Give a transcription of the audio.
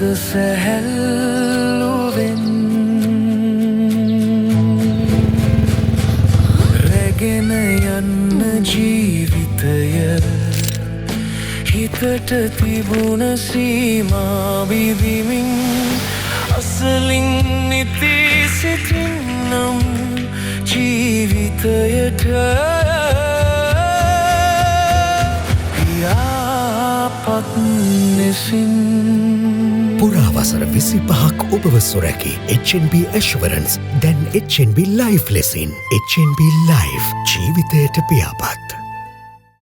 අද සැහැල්ලුවෙන් රැගෙන යන්න ජීවිතය හිතට තිබුණ සීමා විදිමින් අසලින් නිති සිටින්නම් ජීවිතයට පියාපත් ලෙසින් පුරාවසර 25ක් ඔබව සුරැකි HNB Assurance දැන් HNB Life ලෙසින් HNB Life ජීවිතයට පියාපත්